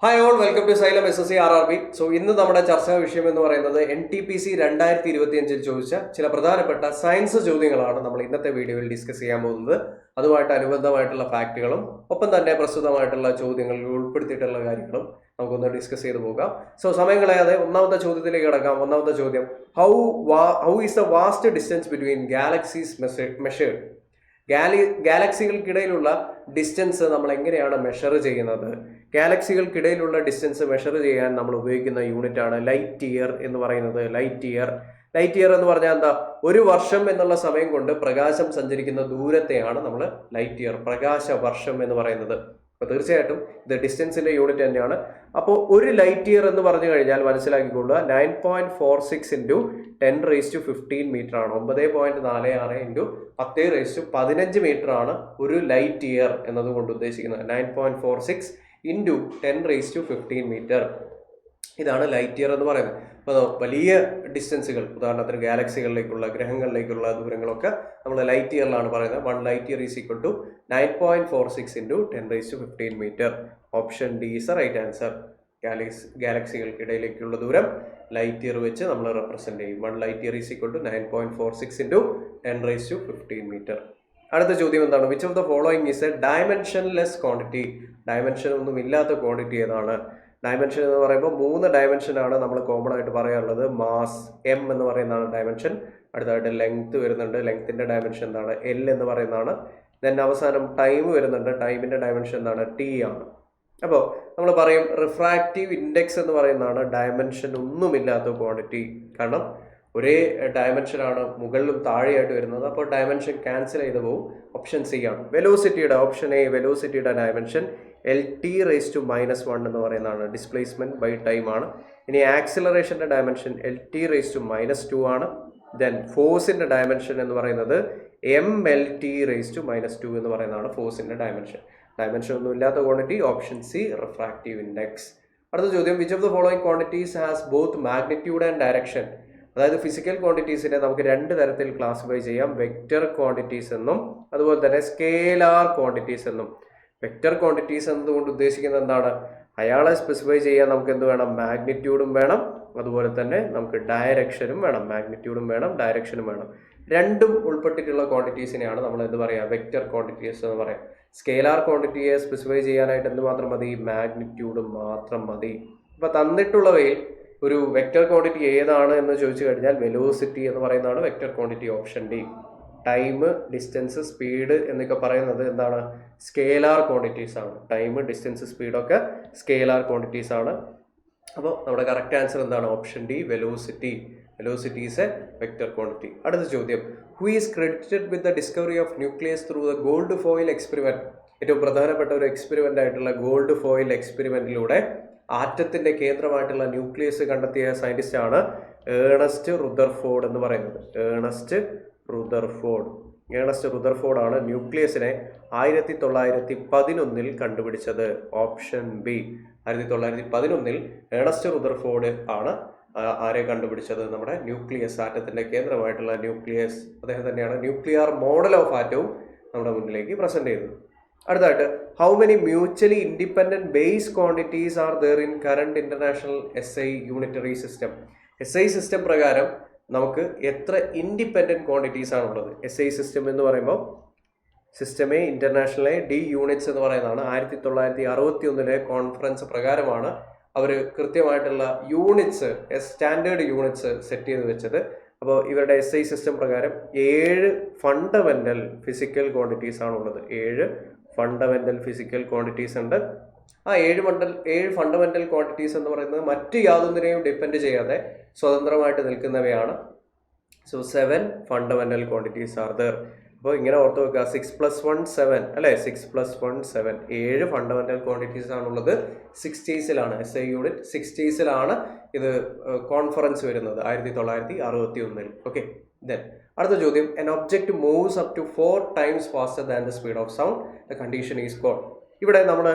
Hi all, welcome to Xylem SSC RRB. So ഇന്ന് നമ്മുടെ ചർച്ചാ വിഷയം എന്ന് പറയുന്നത് NTPC 2025 ചോദിച്ച ചില പ്രധാനപ്പെട്ട സയൻസ് ചോദ്യങ്ങളാണ് നമ്മൾ ഇന്നത്തെ വീഡിയോയിൽ ഡിസ്കസ് ചെയ്യാൻ പോകുന്നത്. അതുമായിട്ട് അനുബന്ധമായിട്ടുള്ള ഫാക്റ്റുകളും ഒപ്പം തന്നെ പ്രസ്തുതമായിട്ടുള്ള ചോദ്യങ്ങളിൽ ഉൾപ്പെടുത്തിയിട്ടുള്ള കാര്യങ്ങളും നമുക്കൊന്ന് ഡിസ്കസ് ചെയ്ത് പോകാം. സോ സമയം കളയാതെ ഒന്നാമത്തെ ചോദ്യത്തിലേക്ക് കിടക്കാം. ഒന്നാമത്തെ ചോദ്യം, how is the vast distance between galaxies measured? ഗാലക്സികൾക്കിടയിലുള്ള ഡിസ്റ്റൻസ് നമ്മൾ എങ്ങനെയാണ് മെഷർ ചെയ്യുന്നത്? ഗാലക്സികൾക്കിടയിലുള്ള ഡിസ്റ്റൻസ് മെഷർ ചെയ്യാൻ നമ്മൾ ഉപയോഗിക്കുന്ന യൂണിറ്റ് ആണ് ലൈറ്റ് ഇയർ എന്ന് പറയുന്നത്. ലൈറ്റ് ഇയർ എന്ന് പറഞ്ഞാൽ എന്താ? ഒരു വർഷം എന്നുള്ള സമയം കൊണ്ട് പ്രകാശം സഞ്ചരിക്കുന്ന ദൂരത്തെയാണ് നമ്മൾ ലൈറ്റ് ഇയർ, പ്രകാശ വർഷം എന്ന് പറയുന്നത്. അപ്പോൾ തീർച്ചയായിട്ടും ഇത് ഡിസ്റ്റൻസിന്റെ യൂണിറ്റ് തന്നെയാണ്. അപ്പോൾ ഒരു ലൈറ്റ് ഇയർ എന്ന് പറഞ്ഞു കഴിഞ്ഞാൽ മനസ്സിലാക്കിക്കൊള്ളുക 9.46 ഇൻറ്റു 10⁻15 മീറ്റർ ആണ്. 9.46 ഇൻറ്റു 10⁻15 മീറ്റർ ആണ് ഒരു ലൈറ്റ് ഇയർ എന്നതുകൊണ്ട് ഉദ്ദേശിക്കുന്നത്. 9.46 ഇൻറ്റു 10⁻15 മീറ്റർ, ഇതാണ് ലൈറ്റ് ഇയർ എന്ന് പറയുന്നത്. അപ്പോൾ വലിയ ഡിസ്റ്റൻസുകൾ, ഉദാഹരണത്തിന് ഗാലക്സികളിലേക്കുള്ള, ഗ്രഹങ്ങളിലേക്കുള്ള ദൂരങ്ങളൊക്കെ നമ്മൾ ലൈറ്റ് ഇയറിലാണ് പറയുന്നത്. 1 light year is equal to 9.46 into 10⁻15 metre. Option D is the right answer. ഗാലക്സികൾക്കിടയിലേക്കുള്ള ദൂരം ലൈറ്റ് ഇയർ വെച്ച് നമ്മൾ റെപ്രസെന്റ് ചെയ്യും. 1 light year is equal to 9.46 into 10⁻15 metre. അടുത്ത ചോദ്യം എന്താണ്? Which of the following is a dimensionless quantity? Dimension ഒന്നും ഇല്ലാത്ത ക്വാണ്ടിറ്റി ഏതാണ്? ഡയമെൻഷൻ എന്ന് പറയുമ്പോൾ 3 ഡയമെൻഷനാണ് നമ്മൾ കോമൺ ആയിട്ട് പറയാറുള്ളത്. മാസ് M എന്ന് പറയുന്നതാണ് ഡയമെൻഷൻ. അടുത്തതായിട്ട് ലെങ്ത് വരുന്നുണ്ട്, ലെങ്ത്തിന്റെ ഡയമെൻഷൻ എന്താണ്? L എന്ന് പറയുന്നതാണ്. ദെൻ അവസാനം ടൈം വരുന്നുണ്ട്, ടൈമിന്റെ ഡയമെൻഷൻ എന്താണ്? T ആണ്. അപ്പോൾ നമ്മൾ പറയും റിഫ്രാക്റ്റീവ് ഇൻഡെക്സ് എന്ന് പറയുന്നതാണ് ഡയമെൻഷൻ ഒന്നുമില്ലാത്ത ക്വാണ്ടിറ്റി. കാരണം ഒരേ ഡയമെൻഷനാണ് മുകളിലും താഴെയായിട്ട് വരുന്നത്. അപ്പോൾ ഡയമെൻഷൻ ക്യാൻസൽ ചെയ്ത് പോകും. ഓപ്ഷൻ സി ആണ്. വെലോസിറ്റിയുടെ ഓപ്ഷൻ എ, വെലോസിറ്റിയുടെ ഡയമെൻഷൻ LT⁻⁻1 എന്ന് പറയുന്നതാണ്. ഡിസ്പ്ലേസ്മെന്റ് ബൈ ടൈം ആണ്. ഇനി ആക്സിലറേഷന്റെ ഡയമെൻഷൻ LT⁻2 ആണ്. ദെൻ ഫോഴ്സിന്റെ ഡയമെൻഷൻ എന്ന് പറയുന്നത് MLT⁻2 എന്ന് പറയുന്നതാണ് ഫോഴ്സിന്റെ ഡയമെൻഷൻ. ഡയമെൻഷൻ ഒന്നും ഇല്ലാത്ത quantity option C, refractive index. അടുത്ത ചോദ്യം, which of the following quantities has both magnitude and direction? അതായത് ഫിസിക്കൽ ക്വാണ്ടിറ്റീസിനെ നമുക്ക് 2 തരത്തിൽ ക്ലാസിഫൈ ചെയ്യാം. വെക്റ്റർ ക്വാണ്ടിറ്റീസ് എന്നും അതുപോലെ തന്നെ സ്കേലാർ ക്വാണ്ടിറ്റീസ് എന്നും. വെക്റ്റർ ക്വാണ്ടിറ്റീസ് എന്നതുകൊണ്ട് ഉദ്ദേശിക്കുന്നത് എന്താണ്? അയാളെ സ്പെസിഫൈ ചെയ്യാൻ നമുക്ക് എന്ത് വേണം? മാഗ്നിറ്റ്യൂഡും വേണം, അതുപോലെ തന്നെ നമുക്ക് ഡയറക്ഷനും വേണം. മാഗ്നിറ്റ്യൂഡും വേണം, ഡയറക്ഷനും വേണം. രണ്ടും ഉൾപ്പെട്ടിട്ടുള്ള ക്വാണ്ടിറ്റീസിനെയാണ് നമ്മൾ എന്ത് പറയുക? വെക്റ്റർ ക്വാണ്ടിറ്റീസ് എന്ന് പറയാം. സ്കേലാർ ക്വാണ്ടിറ്റിയെ സ്പെസിഫൈ ചെയ്യാനായിട്ട് എന്ത് മാത്രം മതി? മാഗ്നിറ്റ്യൂഡ് മാത്രം മതി. അപ്പോൾ തന്നിട്ടുള്ളവയിൽ ഒരു വെക്റ്റർ ക്വാണ്ടിറ്റി ഏതാണ് എന്ന് ചോദിച്ചു കഴിഞ്ഞാൽ വെലോസിറ്റി എന്ന് പറയുന്നതാണ് vector quantity, option D. Time, distance, speed എന്നൊക്കെ പറയുന്നത് എന്താണ്? സ്കേലാർ ക്വാണ്ടിറ്റീസ് ആണ്. ടൈം, ഡിസ്റ്റൻസ്, സ്പീഡൊക്കെ സ്കേലാർ ക്വാണ്ടിറ്റീസ് ആണ്. അപ്പോൾ നമ്മുടെ കറക്റ്റ് ആൻസർ എന്താണ്? Option D, velocity. Velocity is A vector quantity. അടുത്ത ചോദ്യം, who is credited with the discovery of nucleus through the gold foil experiment? ഏറ്റവും പ്രധാനപ്പെട്ട ഒരു എക്സ്പെരിമെന്റ് ആയിട്ടുള്ള ഗോൾഡ് ഫോയിൽ എക്സ്പെരിമെന്റിലൂടെ ആറ്റത്തിന്റെ കേന്ദ്രമായിട്ടുള്ള ന്യൂക്ലിയസ് കണ്ടെത്തിയ സയന്റിസ്റ്റ് ആണ് ഏണസ്റ്റ് റുദർഫോർഡ് എന്ന് പറയുന്നത്. ഏണസ്റ്റ് റുദർഫോർഡ് ആണ് ന്യൂക്ലിയസിനെ 1911 കണ്ടുപിടിച്ചത്. Option B. 1911 ഏണസ്റ്റ് റുദർഫോർഡ് ആണ് ആരെ കണ്ടുപിടിച്ചത്? നമ്മുടെ ന്യൂക്ലിയസ്, ആറ്റത്തിന്റെ കേന്ദ്രമായിട്ടുള്ള ന്യൂക്ലിയസ്. അദ്ദേഹം തന്നെയാണ് ന്യൂക്ലിയർ മോഡൽ ഓഫ് ആറ്റവും നമ്മുടെ മുന്നിലേക്ക് പ്രസന്റ് ചെയ്തത്. അടുത്തായിട്ട്, how many mutually independent base quantities are there in current international SI unitary system? SI system പ്രകാരം നമുക്ക് എത്ര ഇൻഡിപെൻഡന്റ് ക്വാണ്ടിറ്റീസ് ആണുള്ളത്? SI സിസ്റ്റം എന്ന് പറയുമ്പോൾ സിസ്റ്റമേ ഇന്റർനാഷണലെ D യൂണിറ്റ്സ് എന്ന് പറയുന്നതാണ്. 1961 കോൺഫറൻസ് പ്രകാരമാണ് അവർ കൃത്യമായിട്ടുള്ള യൂണിറ്റ്സ്, സ്റ്റാൻഡേർഡ് യൂണിറ്റ്സ് സെറ്റ് ചെയ്ത് വെച്ചത്. അപ്പോൾ ഇവരുടെ SI സിസ്റ്റം പ്രകാരം 7 ഫണ്ടമെന്റൽ ഫിസിക്കൽ ക്വാണ്ടിറ്റീസ് ആണുള്ളത്. 7 ഫണ്ടമെന്റൽ ഫിസിക്കൽ ക്വാണ്ടിറ്റീസ് ഉണ്ട്. ആ 7 ഫണ്ടമെന്റൽ ക്വാണ്ടിറ്റീസ് എന്ന് പറയുന്നത് മറ്റു യാതൊന്നിനെയും ഡിപ്പെൻഡ് ചെയ്യാതെ സ്വതന്ത്രമായിട്ട് നിൽക്കുന്നവയാണ്. So 7 fundamental quantities are there. അപ്പോൾ ഇങ്ങനെ ഓർത്ത് വെക്കുക, 6+1 7 അല്ലേ? 6+1 7, 7 ഫണ്ടമെന്റൽ ക്വാണ്ടിറ്റീസ് ആണുള്ളത്. 60s SI യൂണിറ്റ് 60s ഇത് കോൺഫറൻസ് വരുന്നത് 1961. ഓക്കെ. ദെൻ അടുത്ത ചോദ്യം, an object moves up to 4 times faster than the speed of sound, the condition is called? ഇവിടെ നമ്മൾ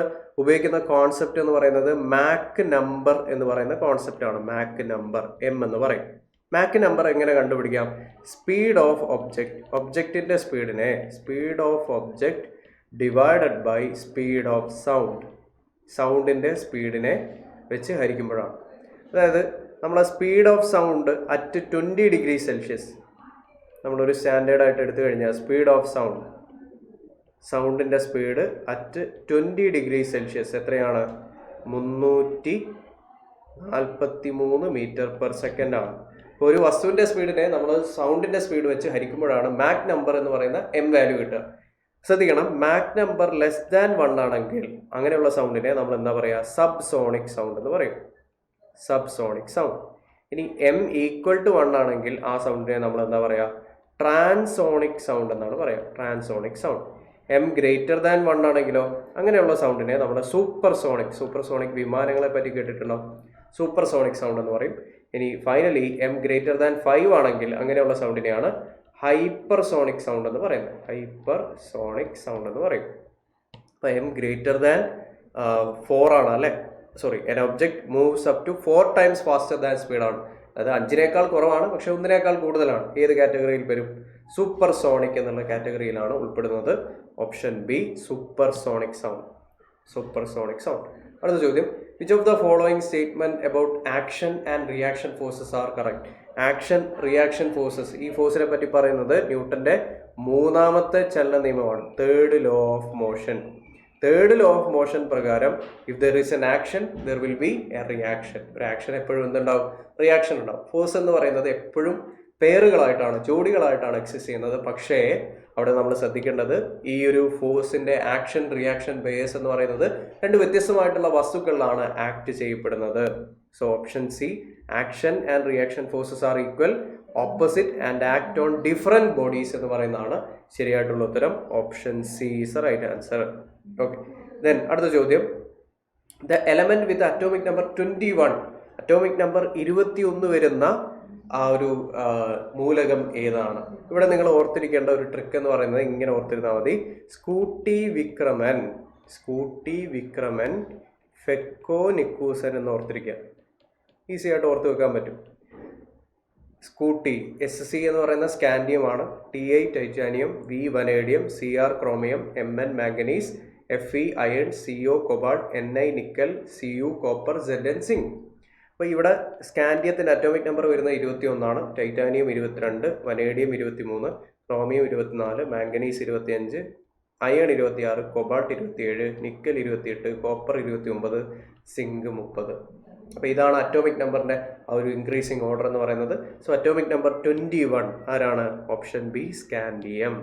ഉപയോഗിക്കുന്ന കോൺസെപ്റ്റ് എന്ന് പറയുന്നത് മാക്ക് നമ്പർ എന്ന് പറയുന്ന കോൺസെപ്റ്റ് ആണ്. മാക്ക് നമ്പർ M എന്ന് പറയും. മാക്ക് നമ്പർ എങ്ങനെ കണ്ടുപിടിക്കാം? സ്പീഡ് ഓഫ് ഒബ്ജക്റ്റിന്റെ speed of object divided by speed of sound. സൗണ്ടിൻ്റെ സ്പീഡിനെ വെച്ച് ഹരിക്കുമ്പോഴാണ്. അതായത് നമ്മളെ speed of sound at 20 degree Celsius നമ്മളൊരു സ്റ്റാൻഡേർഡായിട്ട് എടുത്തു കഴിഞ്ഞാൽ സ്പീഡ് ഓഫ് സൗണ്ടിൻ്റെ സ്പീഡ് അറ്റ് 20 ഡിഗ്രി സെൽഷ്യസ് എത്രയാണ്? 343 മീറ്റർ പെർ സെക്കൻഡ് ആണ്. ഇപ്പോൾ ഒരു വസ്തുവിൻ്റെ സ്പീഡിനെ നമ്മൾ സൗണ്ടിൻ്റെ സ്പീഡ് വെച്ച് ഹരിക്കുമ്പോഴാണ് മാക് നമ്പർ എന്ന് പറയുന്ന എം വാല്യൂ കിട്ടുക. ശ്രദ്ധിക്കണം, മാക് നമ്പർ ലെസ് ദാൻ 1 ആണെങ്കിൽ അങ്ങനെയുള്ള സൗണ്ടിനെ നമ്മൾ എന്താ പറയുക? സബ് സോണിക് സൗണ്ട് എന്ന് പറയും. Sub sonic sound. ഇനി എം ഈക്വൽ ടു 1 ആണെങ്കിൽ ആ സൗണ്ടിനെ നമ്മൾ എന്താ പറയുക? ട്രാൻസോണിക് സൗണ്ട് എന്നാണ് പറയുക. Transonic sound. M greater than 1 ആണെങ്കിലോ അങ്ങനെയുള്ള സൗണ്ടിനെ നമ്മൾ സൂപ്പർസോണിക് വിമാനങ്ങളെ പറ്റി കേട്ടിട്ടുണ്ടോ? സൂപ്പർസോണിക് സൗണ്ട് എന്ന് പറയും. ഇനി ഫൈനലി എം ഗ്രേറ്റർ ദാൻ 5 ആണെങ്കിൽ അങ്ങനെയുള്ള സൗണ്ടിനെയാണ് ഹൈപ്പർസോണിക് സൗണ്ട് എന്ന് പറയുന്നത്. ഹൈപ്പർസോണിക് സൗണ്ട് എന്ന് പറയും. അപ്പോൾ എം ഗ്രേറ്റർ ദാൻ 4 ആണ് അല്ലേ? An object moves up to 4 times faster than സ്പീഡാണ്. അത് 5-നേക്കാൾ കുറവാണ്, പക്ഷെ 1-നേക്കാൾ കൂടുതലാണ്. ഏത് കാറ്റഗറിയിൽ വരും? സൂപ്പർസോണിക് എന്നുള്ള കാറ്റഗറിയിലാണ് ഉൾപ്പെടുന്നത്. Option B, supersonic sound. അടുത്ത ചോദ്യം, which of the following statement about action and reaction forces are correct? Action, reaction forces, ഈ ഫോഴ്സിനെ പറ്റി പറയുന്നത് ന്യൂട്ടന്റെ 3ാമത്തെ ചലന നിയമമാണ്. തേർഡ് ലോ ഓഫ് മോഷൻ പ്രകാരം if there is N action there will be A reaction. ഒരു ആക്ഷൻ എപ്പോഴും എന്തുണ്ടാവും? റിയാക്ഷൻ ഉണ്ടാവും. ഫോഴ്സ് എന്ന് പറയുന്നത് എപ്പോഴും പേറുകളായിട്ടാണ്, ജോഡികളായിട്ടാണ് എക്സിസ്റ്റ് ചെയ്യുന്നത്. പക്ഷേ അവിടെ നമ്മൾ ശ്രദ്ധിക്കേണ്ടത് ഈ ഒരു ഫോഴ്സിന്റെ ആക്ഷൻ റിയാക്ഷൻ ബേസ് എന്ന് പറയുന്നത് 2 വ്യത്യസ്തമായിട്ടുള്ള വസ്തുക്കളിലാണ് ആക്ട് ചെയ്യപ്പെടുന്നത്. So option C, action and reaction forces are equal, opposite and act on different bodies എന്ന് പറയുന്നതാണ് ശരിയായിട്ടുള്ള ഉത്തരം. Option C is the right answer. Okay, then അടുത്ത ചോദ്യം, the element with atomic number 21, atomic number 21 വരുന്ന ആ ഒരു മൂലകം ഏതാണ്? ഇവിടെ നിങ്ങൾ ഓർത്തിരിക്കേണ്ട ഒരു ട്രിക്ക് എന്ന് പറയുന്നത് ഇങ്ങനെ ഓർത്തിരുന്നാൽ മതി. സ്കൂട്ടി വിക്രമൻ ഫെക്കോ നിക്കൂസൻ എന്ന് ഓർത്തിരിക്കുക. ഈസി ആയിട്ട് ഓർത്ത് വെക്കാൻ പറ്റും. സ്കൂട്ടി, SC എന്ന് പറയുന്ന സ്കാൻഡിയം ആണ്, TI titanium, V vanadium, CR chromium, MN manganese, FE iron, CO cobalt, NI nickel, CU copper, ZN zinc. അപ്പോൾ ഇവിടെ സ്കാൻഡിയത്തിൻ്റെ അറ്റോമിക് നമ്പർ വരുന്നത് 21 ആണ്, titanium 22, vanadium 23, chromium 24, manganese 25, iron 26, cobalt 27, nickel 28, copper 29, zinc 30. അപ്പോൾ ഇതാണ് അറ്റോമിക് നമ്പറിൻ്റെ ആ ഒരു ഇൻക്രീസിങ് ഓർഡർ എന്ന് പറയുന്നത്. സോ അറ്റോമിക് നമ്പർ 21 ആരാണ്? Option B, scandium.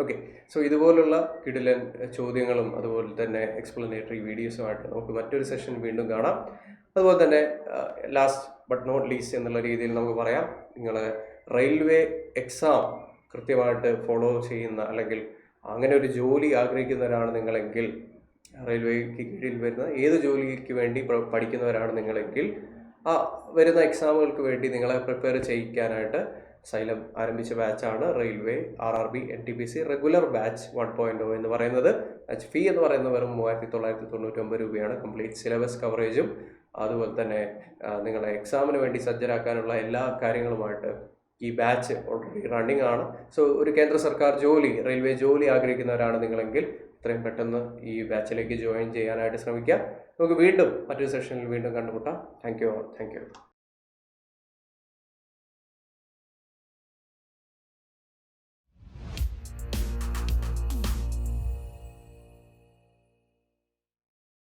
Okay, so ഇതുപോലുള്ള കിടിലൻ ചോദ്യങ്ങളും അതുപോലെ തന്നെ എക്സ്പ്ലനേറ്ററി വീഡിയോസുമായിട്ട് നമുക്ക് മറ്റൊരു സെഷൻ വീണ്ടും കാണാം. അതുപോലെ തന്നെ ലാസ്റ്റ് ബട്ട് നോട്ട് ലീസ്റ്റ് എന്നുള്ള രീതിയിൽ നമുക്ക് പറയാം, നിങ്ങൾ റെയിൽവേ എക്സാം കൃത്യമായിട്ട് ഫോളോ ചെയ്യുന്ന അല്ലെങ്കിൽ അങ്ങനെ ഒരു ജോലി ആഗ്രഹിക്കുന്നവരാണ് നിങ്ങളെങ്കിൽ, റെയിൽവേക്ക് കീഴിൽ വരുന്ന ഏത് ജോലിക്ക് വേണ്ടി പഠിക്കുന്നവരാണ് നിങ്ങളെങ്കിൽ, ആ വരുന്ന എക്സാമുകൾക്ക് വേണ്ടി നിങ്ങളെ പ്രിപ്പയർ ചെയ്യിക്കാനായിട്ട് സൈലം ആരംഭിച്ച ബാച്ചാണ് railway RRB NTPC regular batch 1.0 എന്ന് പറയുന്നത്. ഫീ എന്ന് പറയുന്നത് വെറും 3999 രൂപയാണ്. കംപ്ലീറ്റ് സിലബസ് കവറേജും അതുപോലെ തന്നെ നിങ്ങളെ എക്സാമിന് വേണ്ടി സജ്ജരാക്കാനുള്ള എല്ലാ കാര്യങ്ങളുമായിട്ട് ഈ ബാച്ച് ഓൾറെഡി റണ്ണിങ് ആണ്. സോ ഒരു കേന്ദ്ര സർക്കാർ ജോലി, റെയിൽവേ ജോലി ആഗ്രഹിക്കുന്നവരാണ് നിങ്ങളെങ്കിൽ എത്രയും പെട്ടെന്ന് ഈ ബാച്ചിലേക്ക് ജോയിൻ ചെയ്യാനായിട്ട് ശ്രമിക്കുക. നമുക്ക് വീണ്ടും മറ്റൊരു സെഷനിൽ വീണ്ടും കണ്ടുമുട്ടാം. Thank you.